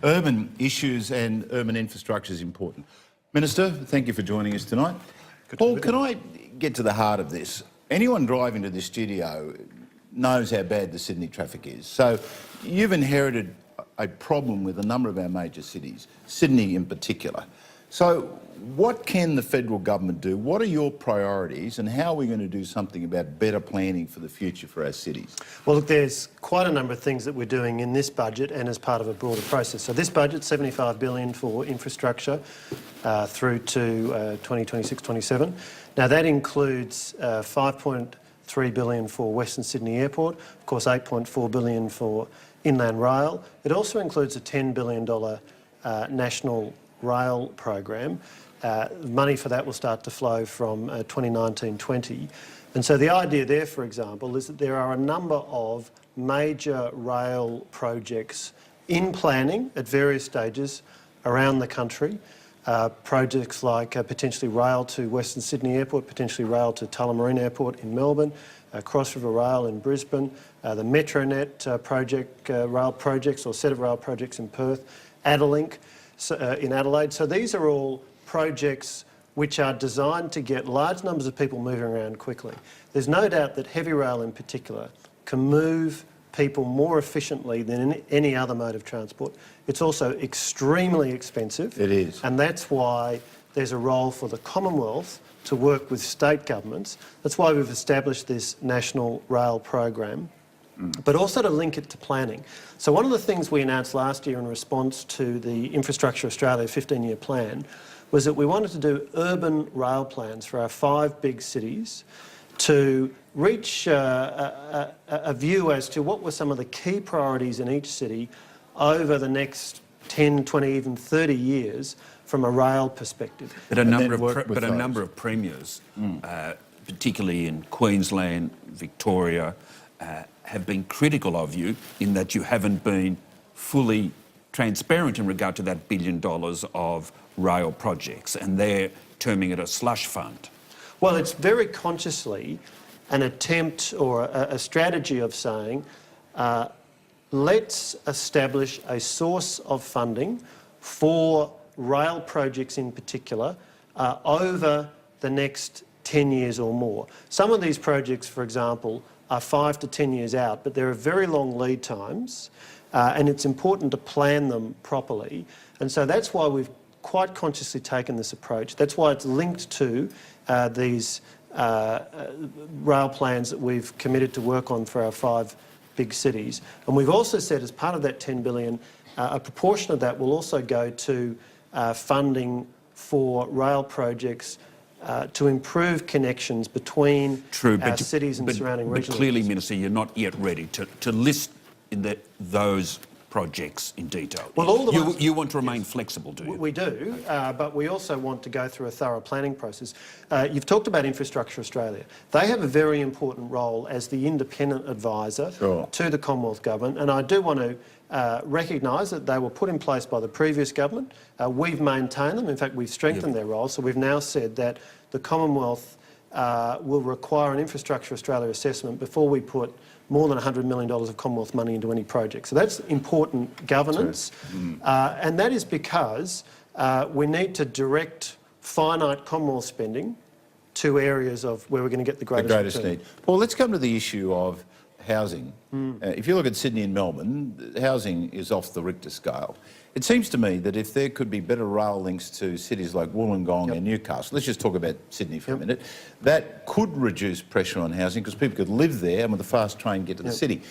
urban issues and urban infrastructure is important. Minister, thank you for joining us tonight. Paul, can I get to the heart of this? Anyone driving to this studio knows how bad the Sydney traffic is. So you've inherited a problem with a number of our major cities, Sydney in particular. So what can the federal government do? What are your priorities and how are we going to do something about better planning for the future for our cities? Well, look, there's quite a number of things that we're doing in this budget and as part of a broader process. So this budget, $75 billion for infrastructure through to 2026-27. Now that includes $5.3 billion for Western Sydney Airport, of course $8.4 billion for Inland Rail. It also includes a $10 billion national rail program. Money for that will start to flow from 2019-20. And so the idea there, for example, is that there are a number of major rail projects in planning at various stages around the country. Projects like potentially rail to Western Sydney Airport, potentially rail to Tullamarine Airport in Melbourne, Cross River Rail in Brisbane, the Metronet project, rail projects or set of rail projects in Perth, Adelink in Adelaide. So these are all projects which are designed to get large numbers of people moving around quickly. There's no doubt that heavy rail in particular can move people more efficiently than any other mode of transport. It's also extremely expensive. It is. And that's why there's a role for the Commonwealth to work with state governments. That's why we've established this national rail program, but also to link it to planning. So one of the things we announced last year in response to the Infrastructure Australia 15-year plan was that we wanted to do urban rail plans for our 5 big cities to reach a view as to what were some of the key priorities in each city over the next 10, 20, even 30 years from a rail perspective. But a number of premiers, particularly in Queensland, Victoria, have been critical of you in that you haven't been fully transparent in regard to that $1 billion of rail projects, and they're terming it a slush fund. Well, it's very consciously an attempt or a strategy of saying, let's establish a source of funding for rail projects in particular over the next 10 years or more. Some of these projects, for example, are 5 to 10 years out, but there are very long lead times and it's important to plan them properly. And so that's why we've quite consciously taken this approach. That's why it's linked to these rail plans that we've committed to work on for our 5 big cities. And we've also said as part of that $10 billion, a proportion of that will also go to funding for rail projects to improve connections between our cities and surrounding regions. But clearly, Minister, you're not yet ready to list those projects in detail. Well, all the you want to remain flexible, do you? We do, but we also want to go through a thorough planning process. You've talked about Infrastructure Australia. They have a very important role as the independent advisor to the Commonwealth Government, and I do want to recognise that they were put in place by the previous government. We've maintained them. In fact, we've strengthened their role, so we've now said that the Commonwealth will require an Infrastructure Australia assessment before we put more than $100 million of Commonwealth money into any project. So that's important governance. And that is because we need to direct finite Commonwealth spending to areas of where we're going to get the greatest return. Need. Paul, let's come to the issue of housing. If you look at Sydney and Melbourne, housing is off the Richter scale. It seems to me that if there could be better rail links to cities like Wollongong and Newcastle, let's just talk about Sydney for a minute, that could reduce pressure on housing because people could live there and with a fast train get to the city.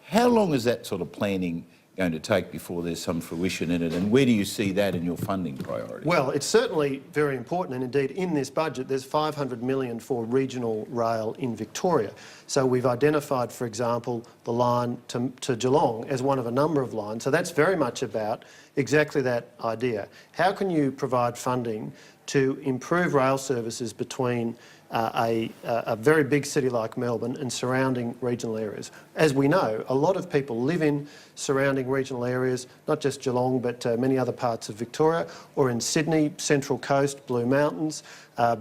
How long is that sort of planning going to take before there's some fruition in it, and where do you see that in your funding priorities? Well, it's certainly very important, and indeed in this budget there's $500 million for regional rail in Victoria. So we've identified, for example, the line to Geelong as one of a number of lines. So that's very much about exactly that idea. How can you provide funding to improve rail services between a very big city like Melbourne and surrounding regional areas? As we know, a lot of people live in surrounding regional areas, not just Geelong, but many other parts of Victoria, or in Sydney, Central Coast, Blue Mountains,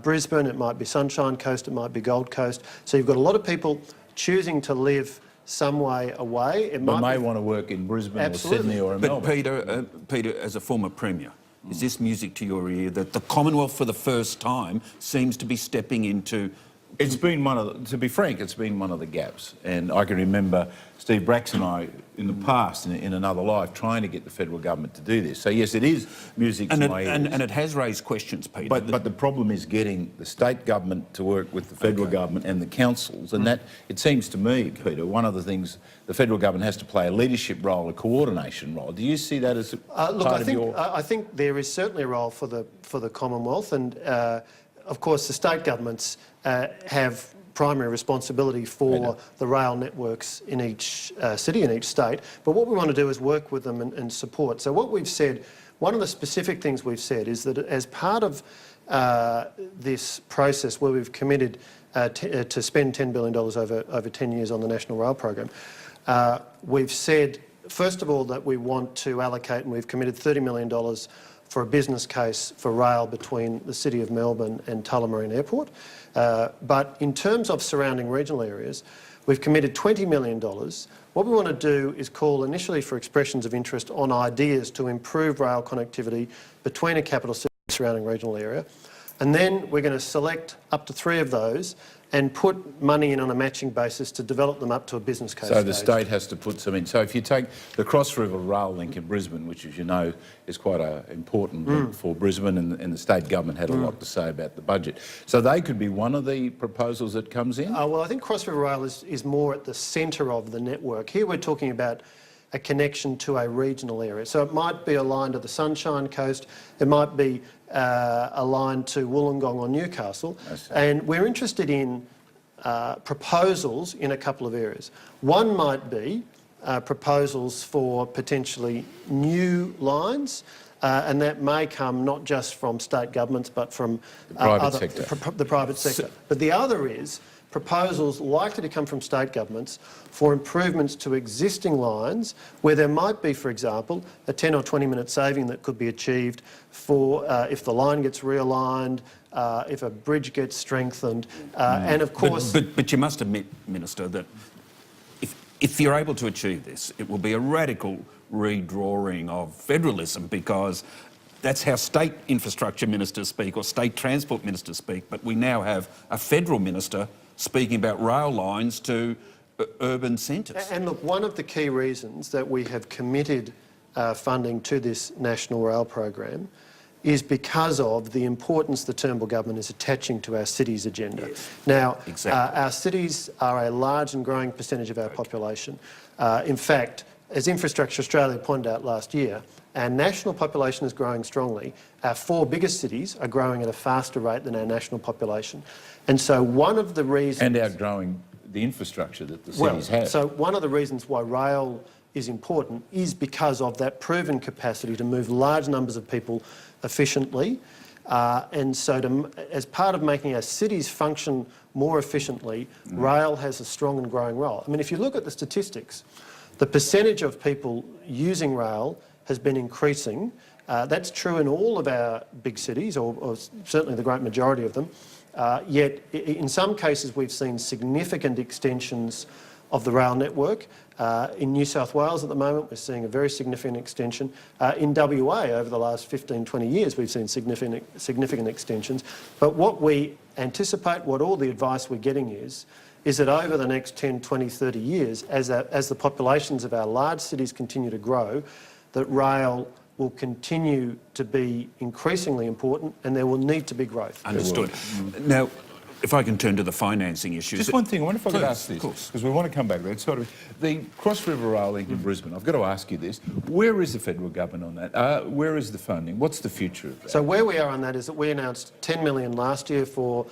Brisbane, it might be Sunshine Coast, it might be Gold Coast. So you've got a lot of people choosing to live some way away. It But might may be, want to work in Brisbane Absolutely. or Sydney or in But Melbourne. Peter, as a former Premier, is this music to your ear that the Commonwealth for the first time seems to be stepping into... It's been one of, to be frank, it's been one of the gaps. And I can remember Steve Bracks and I, in the past, in another life, trying to get the federal government to do this. So yes, it is music to my ears. And it has raised questions, Peter. But the problem is getting the state government to work with the federal government and the councils, and that, it seems to me, Peter, one of the things the federal government has to play a leadership role, a coordination role. Do you see that as a look, part of your... I think there is certainly a role for the Commonwealth, and of course the state governments have primary responsibility for the rail networks in each city, in each state. But what we want to do is work with them and support. So what we've said, one of the specific things we've said is that as part of this process where we've committed to spend $10 billion over 10 years on the National Rail Program, we've said, first of all, that we want to allocate, and we've committed $30 million for a business case for rail between the City of Melbourne and Tullamarine Airport. But in terms of surrounding regional areas, we've committed $20 million. What we want to do is call initially for expressions of interest on ideas to improve rail connectivity between a capital city and surrounding regional area. And then we're going to select up to 3 of those and put money in on a matching basis to develop them up to a business case. So the state has to put some in. So if you take the Cross River Rail link in Brisbane, which, as you know, is quite an important link for Brisbane, and the state government had a lot to say about the budget. So they could be one of the proposals that comes in? Well, I think Cross River Rail is more at the centre of the network. Here we're talking about a connection to a regional area. So it might be a line to the Sunshine Coast, it might be a line to Wollongong or Newcastle, and we're interested in proposals in a couple of areas. One might be proposals for potentially new lines, and that may come not just from state governments but from the private sector. But the other is proposals likely to come from state governments for improvements to existing lines where there might be, for example, a 10 or 20 minute saving that could be achieved for if the line gets realigned, if a bridge gets strengthened, and of course... But you must admit, Minister, that if you're able to achieve this, it will be a radical redrawing of federalism, because that's how state infrastructure ministers speak or state transport ministers speak, but we now have a federal minister speaking about rail lines to urban centres. And look, one of the key reasons that we have committed funding to this National Rail Program is because of the importance the Turnbull government is attaching to our cities agenda. Yes. Now, exactly. Our cities are a large and growing percentage of our population. In fact, as Infrastructure Australia pointed out last year, our national population is growing strongly. Our 4 biggest cities are growing at a faster rate than our national population. And so one of the reasons... And outgrowing the infrastructure that the cities have. So one of the reasons why rail is important is because of that proven capacity to move large numbers of people efficiently. And so as part of making our cities function more efficiently, rail has a strong and growing role. I mean, if you look at the statistics, the percentage of people using rail has been increasing. That's true in all of our big cities, or certainly the great majority of them. Yet in some cases we've seen significant extensions of the rail network. In New South Wales at the moment we're seeing a very significant extension. In WA over the last 15, 20 years we've seen significant extensions. But what we anticipate, what all the advice we're getting is that over the next 10, 20, 30 years, as the populations of our large cities continue to grow, that rail will continue to be increasingly important and there will need to be growth. Understood. Now, if I can turn to the financing issues. Just one thing, I wonder if I could ask Of this, course. because we want to come back to that. Sort of the Cross River Rail link in Brisbane, I've got to ask you this. Where is the federal government on that? Where is the funding? What's the future of that? So where we are on that is that we announced $10 million last year for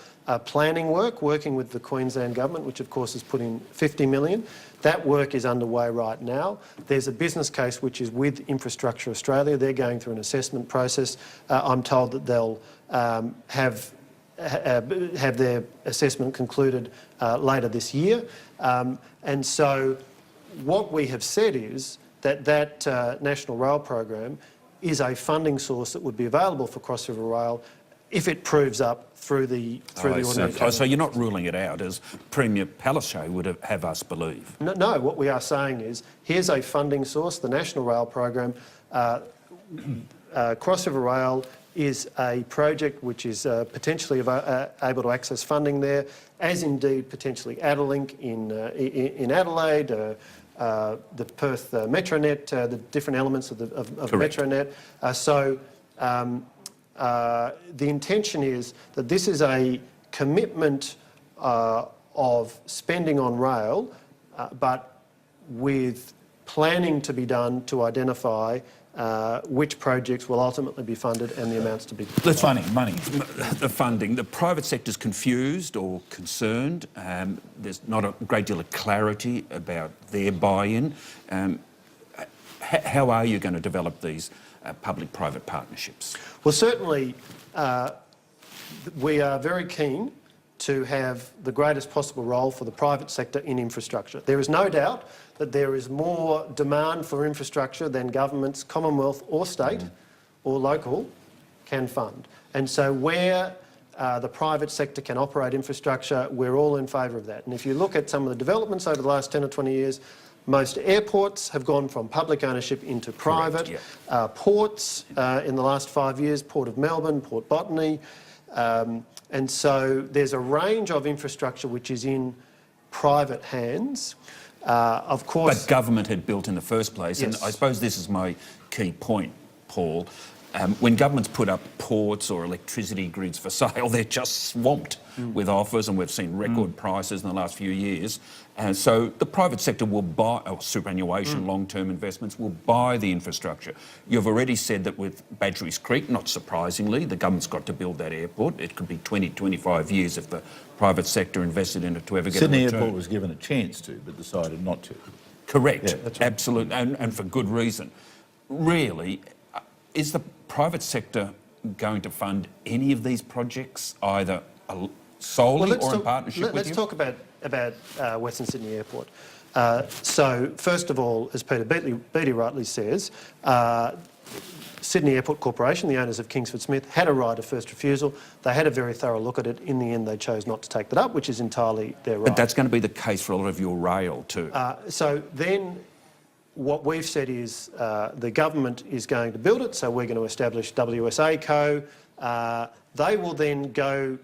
planning work, working with the Queensland government, which of course has put in $50 million. That work is underway right now. There's a business case which is with Infrastructure Australia. They're going through an assessment process. I'm told that they'll have their assessment concluded later this year. And so what we have said is that National Rail Program is a funding source that would be available for Cross River Rail if it proves up through the ordinary. So you're not ruling it out, as Premier Palaszczuk would have us believe? No, what we are saying is, here's a funding source, the National Rail Program. Cross River Rail is a project which is potentially able to access funding there, as indeed potentially Adelink in Adelaide, the Perth Metronet, the different elements of Metronet. The intention is that this is a commitment of spending on rail, but with planning to be done to identify which projects will ultimately be funded and the amounts to be paid. The money. The funding. The private sector's confused or concerned. There's not a great deal of clarity about their buy-in. How are you going to develop these public-private partnerships? Well, certainly we are very keen to have the greatest possible role for the private sector in infrastructure. There is no doubt that there is more demand for infrastructure than governments, Commonwealth or state or local, can fund. And so where the private sector can operate infrastructure, we're all in favour of that. And if you look at some of the developments over the last 10 or 20 years, most airports have gone from public ownership into private. Correct, yeah. Ports in the last 5 years, Port of Melbourne, Port Botany. And so there's a range of infrastructure which is in private hands. Of course... But government had built in the first place. Yes. And I suppose this is my key point, Paul. When governments put up ports or electricity grids for sale, they're just swamped with offers, and we've seen record prices in the last few years. And so the private sector will buy, or superannuation, long-term investments, will buy the infrastructure. You've already said that with Badgerys Creek, not surprisingly, the government's got to build that airport. It could be 20, 25 years if the private sector invested in it to ever get a return. Sydney Airport was given a chance to, but decided not to. Correct, Yeah, that's right. Absolutely, and for good reason. Really, is the private sector going to fund any of these projects, either solely or in partnership with you? Let's talk about Western Sydney Airport. So, first of all, as Peter Beattie rightly says, Sydney Airport Corporation, the owners of Kingsford Smith, had a right of first refusal. They had a very thorough look at it. In the end, they chose not to take that up, which is entirely their right. But that's going to be the case for a lot of your rail too. So then what we've said is the government is going to build it, so we're going to establish WSA Co. They will then go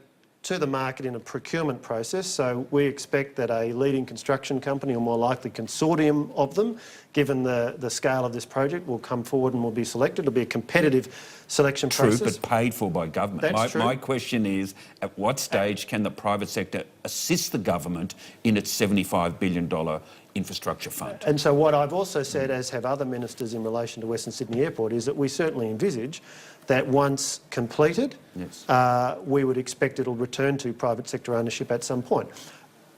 to the market in a procurement process, so we expect that a leading construction company, or more likely consortium of them, given the scale of this project, will come forward and will be selected. It'll be a competitive selection process. True, but paid for by government. That's true. My question is, at what stage can the private sector assist the government in its $75 billion infrastructure fund? And so what I've also said, as have other ministers in relation to Western Sydney Airport, is that we certainly envisage that once completed, we would expect it'll return to private sector ownership at some point.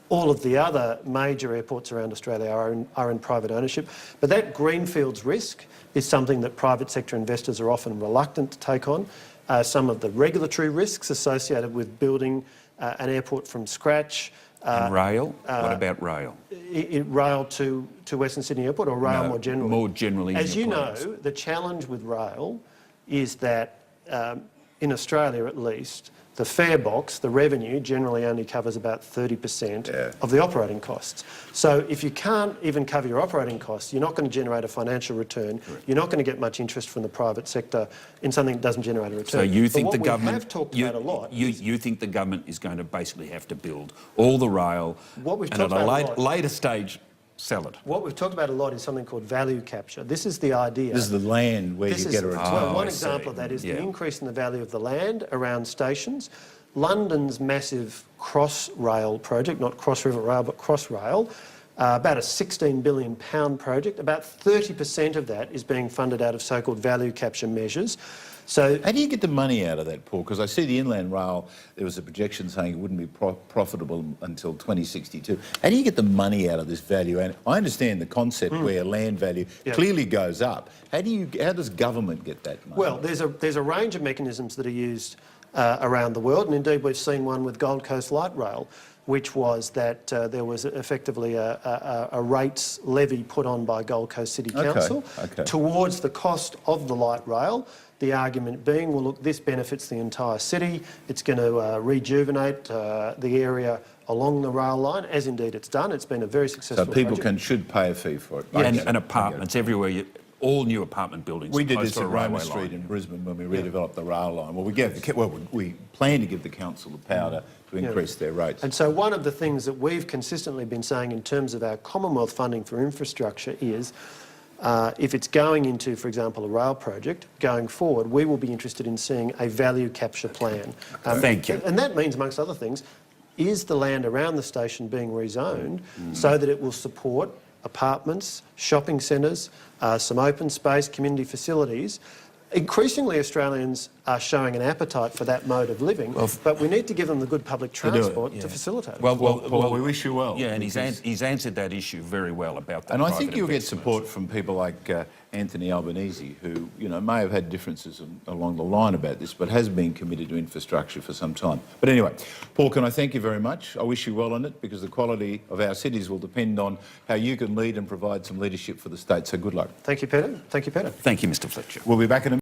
All of the other major airports around Australia are in private ownership, but that greenfields risk is something that private sector investors are often reluctant to take on. Some of the regulatory risks associated with building an airport from scratch. And rail? What about rail? Rail to Western Sydney Airport, or rail more generally? More generally. As you know, the challenge with rail is that in Australia at least, the fare box, the revenue, generally only covers about 30% of the operating costs. So if you can't even cover your operating costs, you're not going to generate a financial return. Correct. You're not going to get much interest from the private sector in something that doesn't generate a return. So you think the government... have talked about a lot... You think the government is going to basically have to build all the rail and at a later stage sell it? What we've talked about a lot is something called value capture. This is the idea... This is the land where you get a return. One example of that is the increase in the value of the land around stations. London's massive Crossrail project, not Cross River Rail, but Crossrail, about a £16 billion project. About 30% of that is being funded out of so-called value capture measures. So how do you get the money out of that, Paul? Because I see the Inland Rail, there was a projection saying it wouldn't be profitable until 2062. How do you get the money out of this value? And I understand the concept where land value clearly goes up. How does government get that money? Well, there's a range of mechanisms that are used around the world, and indeed we've seen one with Gold Coast Light Rail, which was that there was effectively a rates levy put on by Gold Coast City Council towards the cost of the light rail. The argument being, well, look, this benefits the entire city. It's going to rejuvenate the area along the rail line, as indeed it's done. It's been a very successful So people project. should pay a fee for it. And apartments everywhere. All new apartment buildings. We did close this to a at Roma railway Street line. in Brisbane when we redeveloped the rail line. Well, we plan to give the council the power to increase their rates. And so one of the things that we've consistently been saying in terms of our Commonwealth funding for infrastructure is if it's going into, for example, a rail project, going forward, we will be interested in seeing a value capture plan. Thank you. And that means, amongst other things, is the land around the station being rezoned so that it will support apartments, shopping centres, some open space, community facilities. Increasingly, Australians are showing an appetite for that mode of living, but we need to give them the good public transport to facilitate it. Well, we wish you well. Yeah, and he's answered that issue very well about that. And I think you'll get investment. support from people like Anthony Albanese, who may have had differences along the line about this, but has been committed to infrastructure for some time. But anyway, Paul, can I thank you very much? I wish you well on it, because the quality of our cities will depend on how you can lead and provide some leadership for the state. So good luck. Thank you, Peter. Thank you, Peter. Thank you, Mr. Fletcher. We'll be back in a